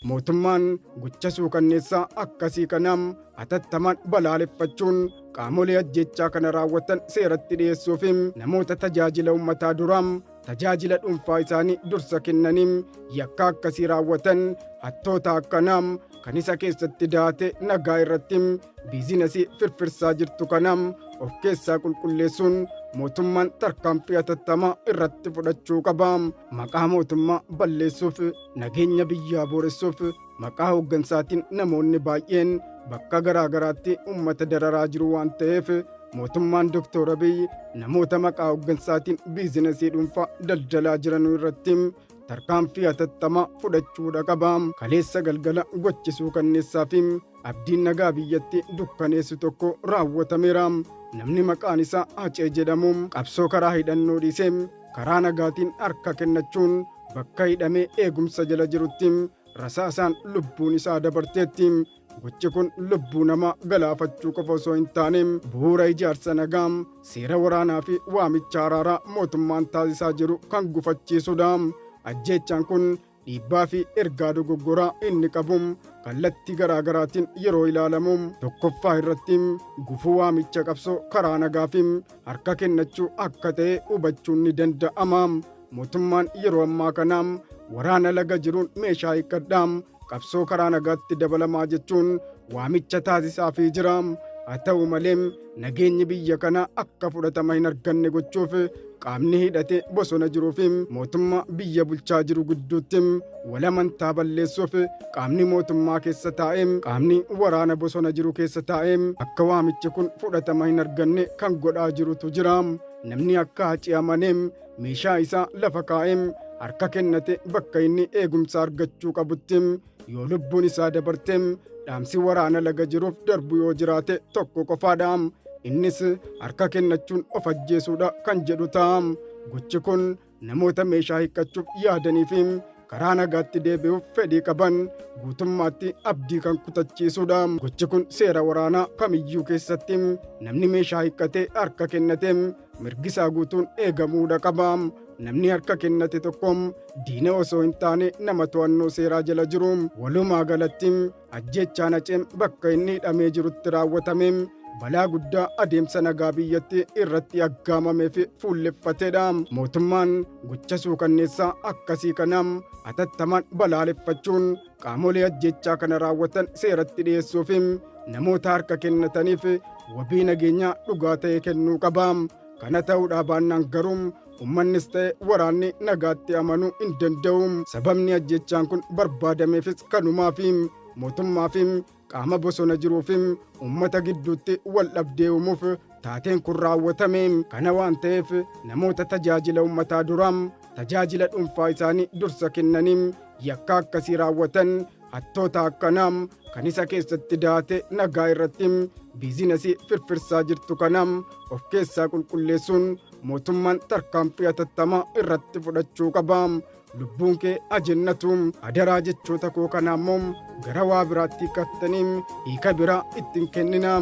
mootummaan gocha suukanneessaa akkasii kanam atattamaan balaaleffachuun qaamolee ajjechaa kana raawwatan seeratti dhiyeessuuf namoota tajaajila uummataa duraam tajaajila dhuunfaa isaanii dursa kennaniin yakka akkasii raawwatan hattoota akkanaam kan isa keessatti daate nagaa irratti biizinasii firfirsaa jirtu kanam of keessaa qulqulleessuun mootummaan tarkaanfii hatattamaa irratti fudhachuu qaba. Maqaa mootummaa balleessuuf, nageenya biyyaa booressuuf, maqaa hooggansaatiin namoonni baay'een bakka garaa garaatti uummata dararaa jiru waan ta'eef mootummaan Dr. Abiy namoota maqaa hooggansaatiin biizinasii dhuunfaa daldalaa jiran irratti tarkaanfii hatattamaa fudhachuudha qaba. Kaleessa galgala gochisuu kanneessaa fi abdiin nagaa biyyatti dukkaneessu tokko raawwatameera. Namni maqaan isaa Hacee jedhamu qabsoo karaa hidhannoo dhiisee karaa nagaatiin harka kennachuun bakka hidhamee eegumsa jala jirutti rasaasaan lubbuun isaa dabarteetti. Gochi kun lubbuu namaa galaafachuu qofa osoo hin taane bu'uura ijaarsa nagaa, seera waraanaa fi waamicha araaraa mootummaan taasisaa jiru kan gufachiisudha. Ajjeechaan kun dhiibbaa fi ergaa dogoggoraa inni qabu kallattii garaa garaatiin yeroo ilaalamu tokkoffaa irratti gufuu waamicha qabsoo karaa nagaa fi harka kennachuu akka ta'e hubachuun ni danda'ama. Mootummaan yeroo ammaa kana waraana laga jiruun meeshaa hiikkadhaa qabsoo karaa nagaatti dabalamaa jechuun waamicha taasisaafii jira. Haa ta'u malee nageenyi biyya kanaa akka fudhatama hin arganne gochuuf qaamni hidhate bosona jiruu fi mootummaa biyya bulchaa jiru gidduutti wal amantaa balleessuuf qaamni mootummaa keessa taa'e qaamni waraana bosona jiru keessa taa'e akka waamichi kun fudhatama hin arganne kan godhaa jirutu jira. Namni akka Hacee amanee meeshaa isaa lafa kaa'ee harka kennate bakka inni eegumsa argachuu qabutti yoo lubbuun isaa dabarte dhaamsi waraana laga jiruuf darbu yoo jiraate tokko qofaadha. Innis harka kennachuun of ajjeesuudha kan jedhu ta'a. Gochi kun namoota meeshaa hiikkachuuf yaadanii fi karaa nagaatti deebi'uuf fedhii qaban guutummaatti abdii kan kutachiisudha. Gochi kun seera waraanaa kamiyyuu keessatti namni meeshaa hiikkatee harka kennate mirgisaa guutuun eegamuudha qaba. Namni harka kennate tokko diina osoo hin taane nama to'annoo seeraa jala jiru. Walumaa galatti ajjeechaan Hacee bakka inni hidhamee jirutti raawwatame balaa guddaa adeemsa nagaa biyyatti irratti aggaamameef fuulleffateedha. Mootummaan gocha suukanneessaa akkasii kanam atattamaan balaaleffachuun qaamolee ajjeechaa kana raawwatan seeratti dhiyeessuuf namoota harka kennataniif wabii nageenyaa dhugaa ta'e kennuu qaba. Kana ta'uudhaa baannaan garuu ummannis ta'e waraanni nagaatti amanuu hin danda'u. Sababni ajjeechaan kun barbaadameefis kanumaaf mootummaa fi qaama bosona jiruu fi uummata gidduutti wal dhabdee uumuuf taateen kun raawwatame. Kana waan ta'eef namoota tajaajila uummataa duraam tajaajila dhuunfaa isaanii dursa kennaniin yakka akkasii raawwatan hattoota akkanaam kan isa keessatti daate nagaa irratti biizinasii firfirsaa jirtu kanaam of keessaa qulqulleessuun mootummaan tarkaanfii hatattamaa irratti fudhachuu qaba. Lubbuun kee ajennatu adaraa jechoota koo kanaa immoo gara waa biraatti hiikattaniin hiika biraa ittiin kenninaa.